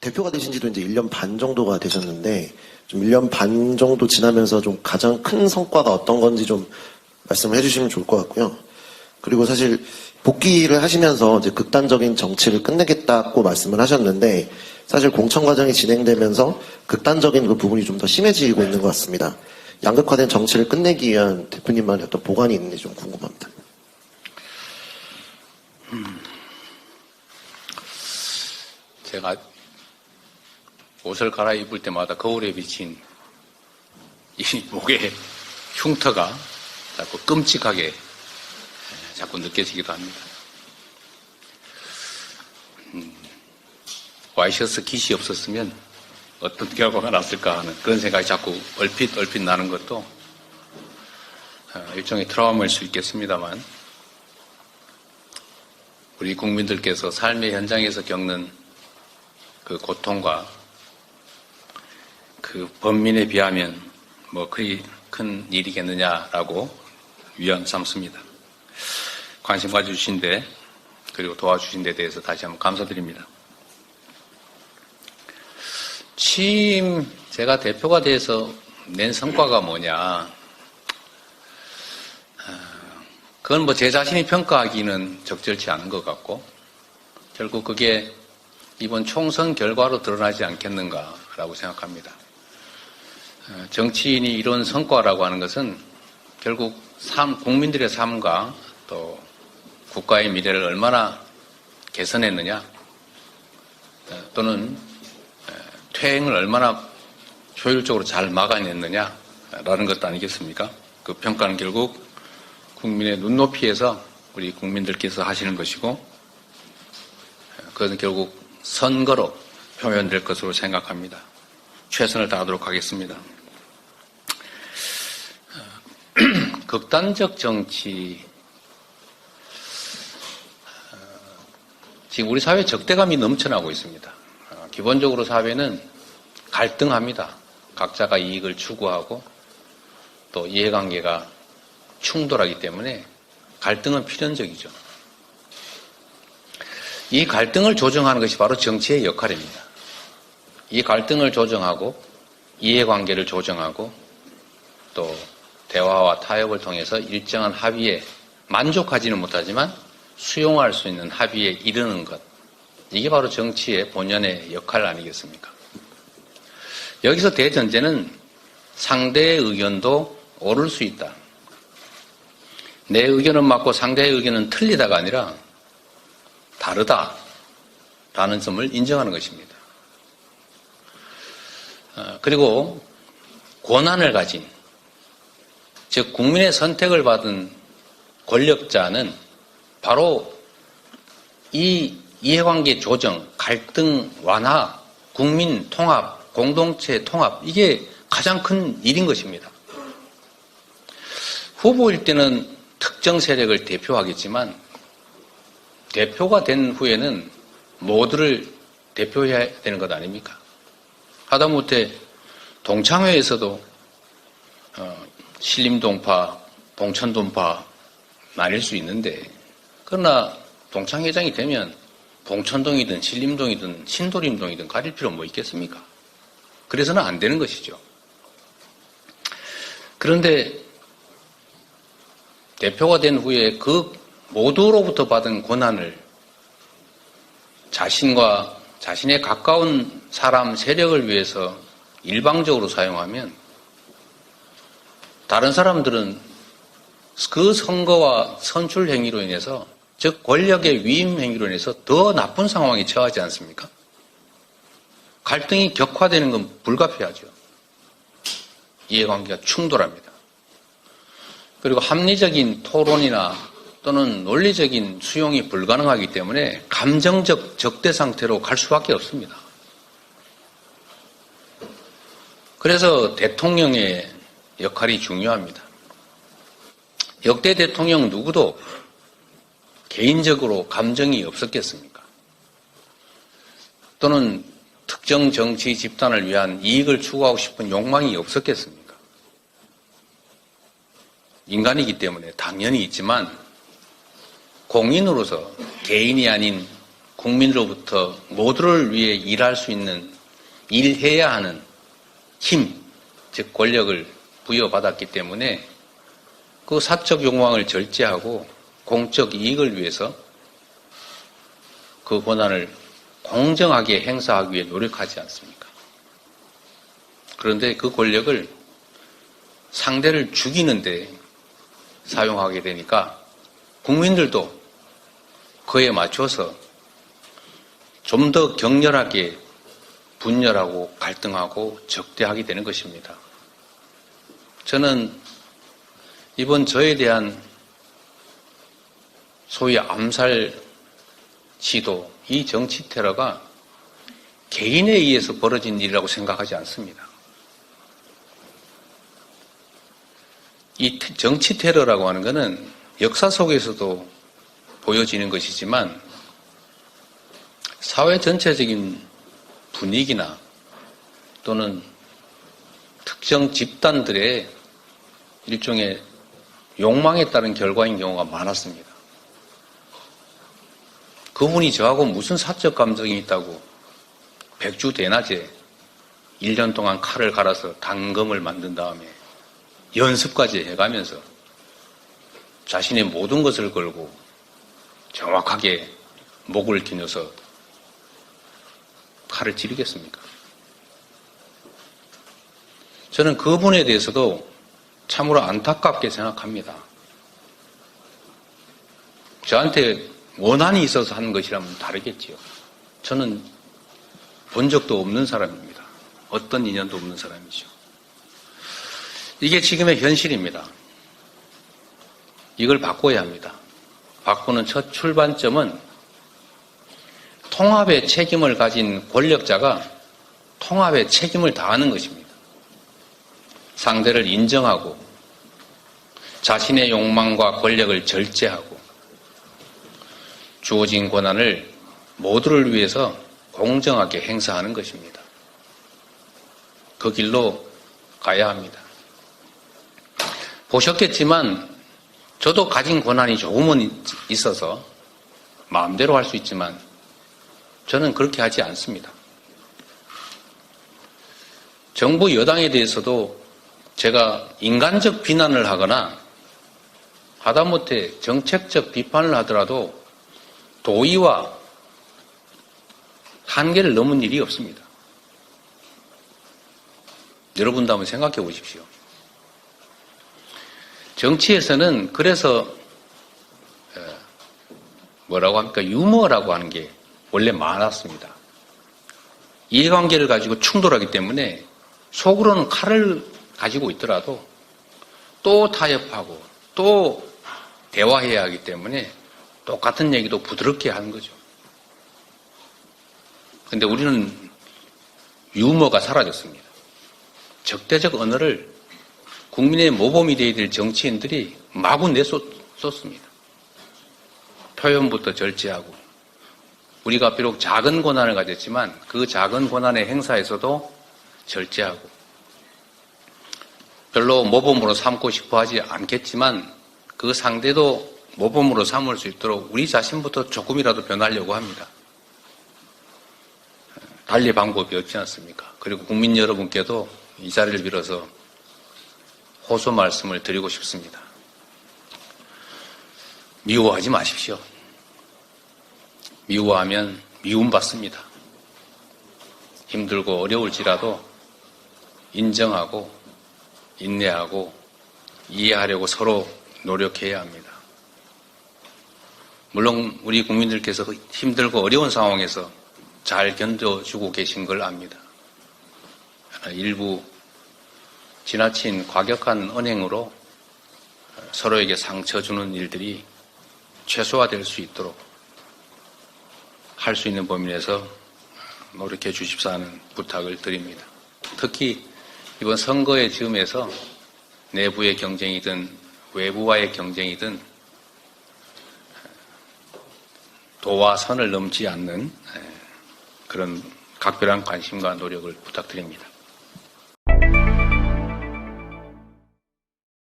대표가 되신 지도 이제 1년 반 정도가 되셨는데, 좀 1년 반 정도 지나면서 좀 가장 큰 성과가 어떤 건지 좀 말씀을 해주시면 좋을 것 같고요. 그리고 사실 복귀를 하시면서 이제 극단적인 정치를 끝내겠다고 말씀을 하셨는데, 사실 공천 과정이 진행되면서 극단적인 그 부분이 좀 더 심해지고 있는 것 같습니다. 양극화된 정치를 끝내기 위한 대표님만의 어떤 보관이 있는지 좀 궁금합니다. 제가 옷을 갈아입을 때마다 거울에 비친 이 목의 흉터가 자꾸 끔찍하게 자꾸 느껴지기도 합니다. 와이셔츠 깃이 없었으면 어떤 결과가 났을까 하는 그런 생각이 자꾸 얼핏 나는 것도 일종의 트라우마일 수 있겠습니다만, 우리 국민들께서 삶의 현장에서 겪는 그 고통과 그 범민에 비하면 뭐 그리 큰 일이겠느냐라고 위안 삼습니다. 관심 가져주신 데, 그리고 도와주신 데 대해서 다시 한번 감사드립니다. 취임, 제가 대표가 돼서 낸 성과가 뭐냐. 그건 뭐 제 자신이 평가하기는 적절치 않은 것 같고, 결국 그게 이번 총선 결과로 드러나지 않겠는가라고 생각합니다. 정치인이 이룬 성과라고 하는 것은 결국 국민들의 삶과 또 국가의 미래를 얼마나 개선했느냐, 또는 퇴행을 얼마나 효율적으로 잘 막아냈느냐라는 것도 아니겠습니까? 그 평가는 결국 국민의 눈높이에서 우리 국민들께서 하시는 것이고, 그것은 결국 선거로 표현될 것으로 생각합니다. 최선을 다하도록 하겠습니다. 극단적 정치, 지금 우리 사회에 적대감이 넘쳐나고 있습니다. 기본적으로 사회는 갈등합니다. 각자가 이익을 추구하고 또 이해관계가 충돌하기 때문에 갈등은 필연적이죠. 이 갈등을 조정하는 것이 바로 정치의 역할입니다. 이 갈등을 조정하고 이해관계를 조정하고 또 대화와 타협을 통해서 일정한 합의에 만족하지는 못하지만 수용할 수 있는 합의에 이르는 것, 이게 바로 정치의 본연의 역할 아니겠습니까? 여기서 대전제는 상대의 의견도 옳을 수 있다. 내 의견은 맞고 상대의 의견은 틀리다가 아니라 다르다라는 점을 인정하는 것입니다. 그리고 권한을 가진, 즉 국민의 선택을 받은 권력자는 바로 이 이해관계 조정, 갈등 완화, 국민 통합, 공동체 통합, 이게 가장 큰 일인 것입니다. 후보일 때는 특정 세력을 대표하겠지만 대표가 된 후에는 모두를 대표해야 되는 것 아닙니까? 하다못해 동창회에서도 신림동파, 봉천동파 나뉠 수 있는데, 그러나 동창회장이 되면 봉천동이든 신림동이든 신도림동이든 가릴 필요 뭐 있겠습니까? 그래서는 안 되는 것이죠. 그런데 대표가 된 후에 그 모두로부터 받은 권한을 자신과 자신의 가까운 사람, 세력을 위해서 일방적으로 사용하면 다른 사람들은 그 선거와 선출 행위로 인해서, 즉 권력의 위임 행위로 인해서 더 나쁜 상황에 처하지 않습니까? 갈등이 격화되는 건 불가피하죠. 이해관계가 충돌합니다. 그리고 합리적인 토론이나 또는 논리적인 수용이 불가능하기 때문에 감정적 적대 상태로 갈 수밖에 없습니다. 그래서 대통령의 역할이 중요합니다. 역대 대통령 누구도 개인적으로 감정이 없었겠습니까? 또는 특정 정치 집단을 위한 이익을 추구하고 싶은 욕망이 없었겠습니까? 인간이기 때문에 당연히 있지만 공인으로서 개인이 아닌 국민으로부터 모두를 위해 일할 수 있는, 일해야 하는 힘, 즉 권력을 부여받았기 때문에 그 사적 욕망을 절제하고 공적 이익을 위해서 그 권한을 공정하게 행사하기 위해 노력하지 않습니까? 그런데 그 권력을 상대를 죽이는데 사용하게 되니까 국민들도 그에 맞춰서 좀 더 격렬하게 분열하고 갈등하고 적대하게 되는 것입니다. 저는 이번 저에 대한 소위 암살 시도, 이 정치 테러가 개인에 의해서 벌어진 일이라고 생각하지 않습니다. 이 정치 테러라고 하는 것은 역사 속에서도 보여지는 것이지만 사회 전체적인 분위기나 또는 특정 집단들의 일종의 욕망에 따른 결과인 경우가 많았습니다. 그분이 저하고 무슨 사적 감정이 있다고 백주대낮에 1년 동안 칼을 갈아서 단검을 만든 다음에 연습까지 해가면서 자신의 모든 것을 걸고 정확하게 목을 기녀서 칼을 지르겠습니까? 저는 그분에 대해서도 참으로 안타깝게 생각합니다. 저한테 원한이 있어서 하는 것이라면 다르겠지요. 저는 본 적도 없는 사람입니다. 어떤 인연도 없는 사람이죠. 이게 지금의 현실입니다. 이걸 바꿔야 합니다. 바꾸는 첫 출발점은 통합의 책임을 가진 권력자가 통합의 책임을 다하는 것입니다. 상대를 인정하고 자신의 욕망과 권력을 절제하고 주어진 권한을 모두를 위해서 공정하게 행사하는 것입니다. 그 길로 가야 합니다. 보셨겠지만 저도 가진 권한이 조금은 있어서 마음대로 할 수 있지만 저는 그렇게 하지 않습니다. 정부 여당에 대해서도 제가 인간적 비난을 하거나 하다못해 정책적 비판을 하더라도 도의와 한계를 넘은 일이 없습니다. 여러분도 한번 생각해 보십시오. 정치에서는 그래서 뭐라고 합니까? 유머라고 하는 게 원래 많았습니다. 이해관계를 가지고 충돌하기 때문에 속으로는 칼을 가지고 있더라도 또 타협하고 또 대화해야 하기 때문에 똑같은 얘기도 부드럽게 하는 거죠. 그런데 우리는 유머가 사라졌습니다. 적대적 언어를 국민의 모범이 되어야 될 정치인들이 마구 내쏟습니다. 표현부터 절제하고 우리가 비록 작은 권한을 가졌지만 그 작은 권한의 행사에서도 절제하고 별로 모범으로 삼고 싶어 하지 않겠지만 그 상대도 모범으로 삼을 수 있도록 우리 자신부터 조금이라도 변하려고 합니다. 달리 방법이 없지 않습니까? 그리고 국민 여러분께도 이 자리를 빌어서 호소 말씀을 드리고 싶습니다. 미워하지 마십시오. 미워하면 미움받습니다. 힘들고 어려울지라도 인정하고 인내하고 이해하려고 서로 노력해야 합니다. 물론 우리 국민들께서 힘들고 어려운 상황에서 잘 견뎌주고 계신 걸 압니다. 일부 지나친 과격한 언행으로 서로에게 상처 주는 일들이 최소화될 수 있도록 할 수 있는 범위 내에서 노력해 주십사 하는 부탁을 드립니다. 특히 이번 선거의 즈음에서 내부의 경쟁이든 외부와의 경쟁이든 도와 선을 넘지 않는 그런 각별한 관심과 노력을 부탁드립니다.